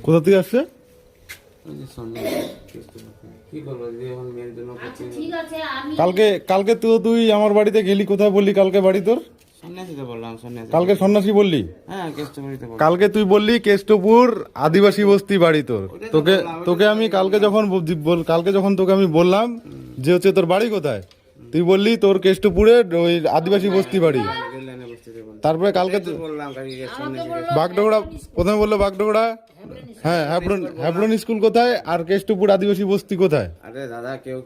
কোথা থেকে আসছে? কালকে তুই আমার বাড়িতে গেলি, কোথায় বললি কালকে বাড়ি তোর? কালকে সন্ন্যাসী বললি? কালকে তুই বললি কেষ্টপুর আদিবাসী বস্তি বাড়ি তোর। তোকে আমি কালকে যখন তোকে আমি বললাম যে হচ্ছে তোর বাড়ি কোথায়, তুই বললি তোর কেষ্টপুরে ওই আদিবাসী বস্তি বাড়ি। তারপরে কালকে বাগডোগরা, প্রথমে বললো বাগডোগরা, হ্যাঁ হ্যাব্রন স্কুল কোথায়, আর কেষ্টপুর আদিবাসী বস্তি কোথায়? আরে দাদা কেউ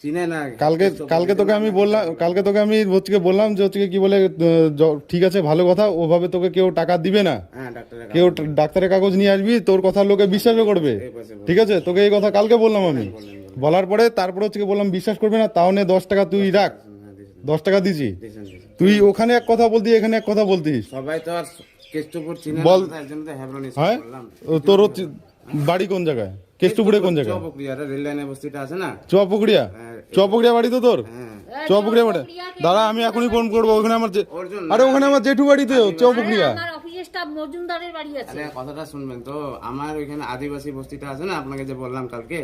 চিনে না। কালকে তোকে আমি হচ্ছে বললাম যে হচ্ছে কি বলে, ঠিক আছে ভালো কথা, ওভাবে তোকে কেউ টাকা দিবে না, কেউ ডাক্তারের কাগজ নিয়ে আসবি, তোর কথা লোকে বিশ্বাসও করবে, ঠিক আছে? তোকে এই কথা কালকে বললাম আমি, বলার পরে তারপরে হচ্ছে বললাম বিশ্বাস করবে না, তাও নে 10 টাকা তুই রাখ। 10 টাকা দিছি, তুই ওখানে এক কথা বলতি, এখানে এক কথা বলতিস। সবাই তো আর কেষ্টপুর চিনে বল। না, তার জন্য তো হ্যাব্রন স্কুল হ্যাঁ, বললাম। তোর বাড়ি কোন জায়গায়? কেষ্টপুরে কোন জায়গায়? চৌপুকুরিয়া, রেল লাইনের বস্তিটা আছে না, চুয়াপুকুরিয়া বাড়ি তো তোর? চুয়াপুকুরিয়া বাড়ি। দাদা আমি এখনই ফোন করবো, ওখানে আমার ওখানে আমার জেঠু বাড়িতে চুয়াপুকুরিয়া। আরে কথাটা শুনবেন তো, আমার ওইখানে আদিবাসী বস্তিটা আছে না, আপনাকে যে বললাম কালকে,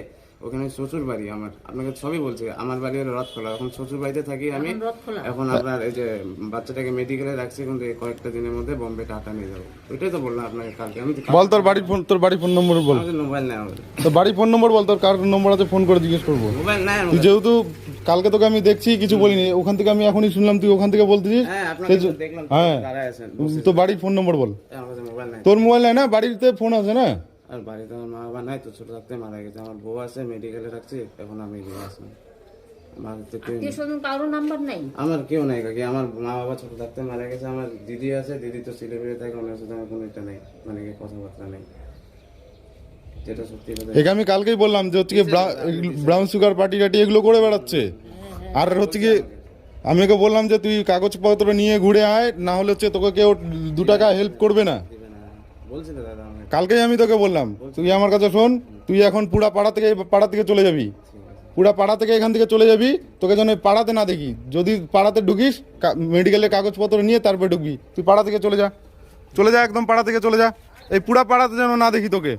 ওখানে শ্বশুর বাড়ি আমার। আপনাকে সবই বলছি, আমার বাড়ি হলো রথখোলা। এখন শ্বশুর বাড়িতে থাকি আমি। এখন আপনার এই যে বাচ্চাটাকে মেডিকেলে রাখছি, কিন্তু কয়েকটা দিনের মধ্যে বোম্বে টাটা নিয়ে যাবো। ওইটাই তো বললাম আপনাকে কালকে। আমি বল তোর বাড়ির ফোন নম্বর বল। মোবাইল নেই আমাদের। তোর বাড়ির ফোন নম্বর বল, তোর কার নম্বর আছে ফোন করে জিজ্ঞেস করবো। মোবাইল নাই তুই যেহেতু কালকে তোকে আমি দেখছি কিছু বলিনি, ওখান থেকে আমি এখনই শুনলাম তুই ওখান থেকে বলতেছিস। হ্যাঁ, তোর বাড়ির ফোন নম্বর বল। তোর মোবাইল নাই না? বাড়িতে ফোন আছে না? আর বাড়িতে আমার মা বাবা নাই তো, ছোট থাকতে মারা গেছে। আমার বউ আছে, মেডিকেলে রাখছি। এখন আমি আসি, আমার কেউ নাই কাকি। আমার মা বাবা ছোট থাকতে মারা গেছে। আমার দিদি আছে, দিদি তো সিলেবেড়ে থাকে, ওনার সাথে আমার কোনো এটা নেই, মানে কথাবার্তা নেই, যেটা সত্যি কথা। একে আমি কালকেই বললাম যে হচ্ছে ব্রাউন সুগার পার্টি টাটি এগুলো করে বেড়াচ্ছে। আর হচ্ছে কি আমি ওকে বললাম যে তুই কাগজপত্র নিয়ে ঘুরে আয়, না হলে হচ্ছে তোকে কেউ 2 টাকা হেল্প করবে না। বলছিল দাদা আমাকে কালকেই আমি তোকে বললাম, তুই আমার কাছে শোন, তুই এখন পুরা পাড়া থেকে চলে যাবি, পুরা পাড়া থেকে এখান থেকে চলে যাবি। তোকে যেন পাড়াতে না দেখি, যদি পাড়াতে ঢুকিস মেডিকেলের কাগজপত্র নিয়ে তারপরে ঢুকবি। তুই পাড়া থেকে চলে যা, একদম পাড়া থেকে চলে যা, এই পুরা পাড়াতে যেন না দেখি তোকে।